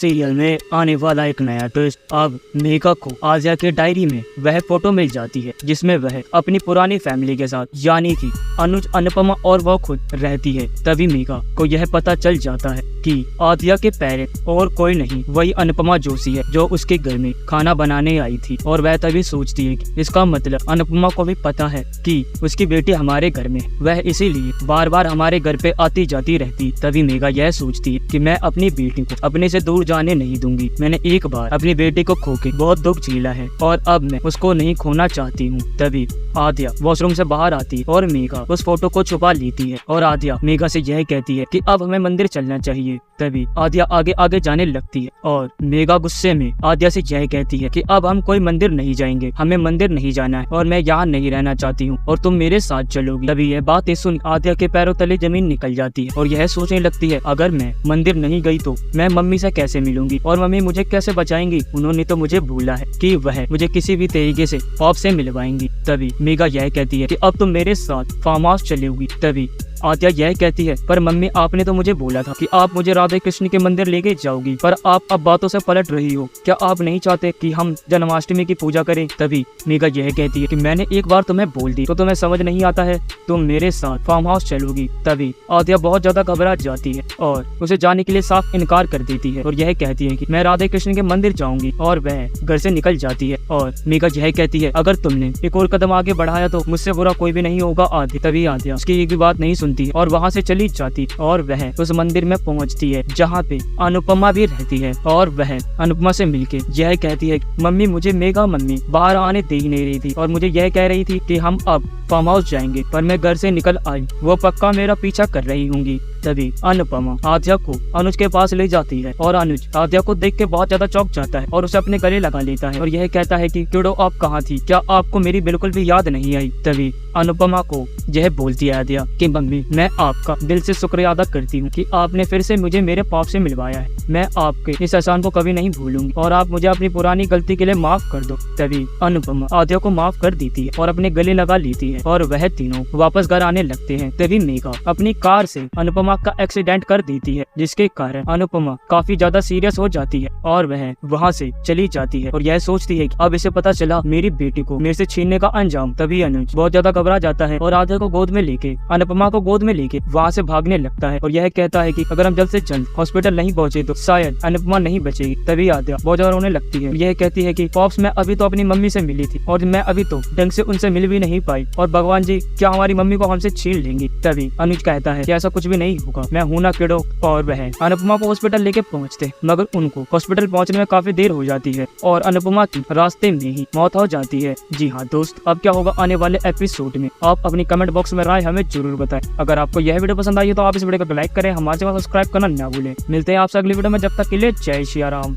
Serial में आने वाला एक नया ट्विस्ट। अब मेघा को आर्या के डायरी में वह फोटो मिल जाती है जिसमें वह अपनी पुरानी फैमिली के साथ यानी कि अनुज, अनुपमा और वो खुद रहती है। तभी मेघा को यह पता चल जाता है कि आर्या के पेरेंट्स और कोई नहीं वही अनुपमा जोशी है जो उसके घर में खाना बनाने आई थी। और वह तभी सोचती है कि इसका मतलब अनुपमा को भी पता है कि उसकी बेटी हमारे घर में, वह इसीलिए बार बार हमारे घर पे आती जाती रहती। तभी मेघा यह सोचती है कि मैं अपनी बेटी को अपने से दूर जाने नहीं दूंगी। मैंने एक बार अपनी बेटी को खो के बहुत दुख झेला है और अब मैं उसको नहीं खोना चाहती हूँ। तभी आद्या वॉशरूम से बाहर आती है और मेघा उस फोटो को छुपा लेती है और आद्या मेघा से यह कहती है कि अब हमें मंदिर चलना चाहिए। तभी आद्या आगे आगे जाने लगती है और मेघा गुस्से में आद्या से यह कहती है कि अब हम कोई मंदिर नहीं जाएंगे, हमें मंदिर नहीं जाना है और मैं यहाँ नहीं रहना चाहती हूँ और तुम मेरे साथ चलोगी। तभी यह बातें सुन आद्या के पैरों तले जमीन निकल जाती है और यह सोचने लगती है अगर मैं मंदिर नहीं गई तो मैं मम्मी से कैसे मिलूंगी और मम्मी मुझे कैसे बचाएंगी। उन्होंने तो मुझे भूला है कि वह मुझे किसी भी तरीके से पाप से मिलवाएंगी। तभी मेघा यह कहती है कि अब तुम मेरे साथ फार्म हाउस चलोगी। तभी आद्या यह कहती है पर मम्मी आपने तो मुझे बोला था कि आप मुझे राधे कृष्ण के मंदिर लेके जाओगी, पर आप अब बातों से पलट रही हो। क्या आप नहीं चाहते कि हम जन्माष्टमी की पूजा करें? तभी मेघा यह कहती है कि मैंने एक बार तुम्हें बोल दी तो तुम्हें समझ नहीं आता है, तुम मेरे साथ फार्म हाउस चलोगी। तभी आद्या बहुत ज्यादा घबरा जाती है और उसे जाने के लिए साफ इनकार कर देती है और यह कहती है कि मैं राधे कृष्ण के मंदिर जाऊंगी और वह घर से निकल जाती है। और मेघा यह कहती है अगर तुमने एक और कदम आगे बढ़ाया तो मुझसे बुरा कोई भी नहीं होगा आद्या। तभी आद्या उसकी एक भी बात नहीं और वहाँ से चली जाती और वह उस मंदिर में पहुँचती है जहाँ पे अनुपमा भी रहती है और वह अनुपमा से मिलके यह कहती है मम्मी मुझे मेघा मम्मी बाहर आने दे ही नहीं रही थी और मुझे यह कह रही थी कि हम अब फार्म हाउस जाएंगे, पर मैं घर से निकल आई, वो पक्का मेरा पीछा कर रही होंगी। तभी अनुपमा आद्या को अनुज के पास ले जाती है और अनुज आद्या को देख के बहुत ज्यादा चौंक जाता है और उसे अपने गले लगा लेता है और यह कहता है कि किडो आप कहाँ थी, क्या आपको मेरी बिल्कुल भी याद नहीं आई? तभी अनुपमा को यह बोलती है आद्या कि मम्मी मैं आपका दिल से शुक्रिया अदा करती हूँ कि आपने फिर से मुझे मेरे पाप से मिलवाया है। मैं आपके इस एहसान को कभी नहीं भूलूंगी और आप मुझे अपनी पुरानी गलती के लिए माफ कर दो। तभी अनुपमा आद्या को माफ कर देती है और अपने गले लगा लेती है और वह तीनों वापस घर आने लगते हैं। तभी मेघा अपनी कार से अनुपमा का एक्सीडेंट कर देती है जिसके कारण अनुपमा काफी ज्यादा सीरियस हो जाती है और वह वहाँ से चली जाती है और यह सोचती है कि अब इसे पता चला मेरी बेटी को मेरे से छीनने का अंजाम। तभी अनुज बहुत ज्यादा घबरा जाता है और आद्या को गोद में लेके अनुपमा को गोद में लेके वहाँ से भागने लगता है और यह कहता है कि अगर हम जल्द से जल्द हॉस्पिटल नहीं पहुँचे तो शायद अनुपमा नहीं बचेगी। तभी आद्या बहुत ज्यादा रोने लगती है। यह कहती है कि पॉप्स मैं अभी तो अपनी मम्मी से मिली थी और मैं अभी तो ढंग से उनसे मिल भी नहीं पाई और भगवान जी क्या हमारी मम्मी को हमसे छीन लेंगे। तभी अनुज कहता है कि ऐसा कुछ भी नहीं होगा, मैं हूं ना किडो। और वह अनुपमा को हॉस्पिटल लेके पहुंचते मगर उनको हॉस्पिटल पहुंचने में काफी देर हो जाती है और अनुपमा की रास्ते में ही मौत हो जाती है। जी हाँ दोस्त, अब क्या होगा आने वाले एपिसोड में आप अपनी कमेंट बॉक्स में राय हमें जरूर बताएं। अगर आपको यह वीडियो पसंद आई है तो आप इस वीडियो को लाइक करें, हमारे चैनल को सब्सक्राइब करना ना भूलें। मिलते हैं आपसे अगली वीडियो में, जब तक के लिए जय श्री राम।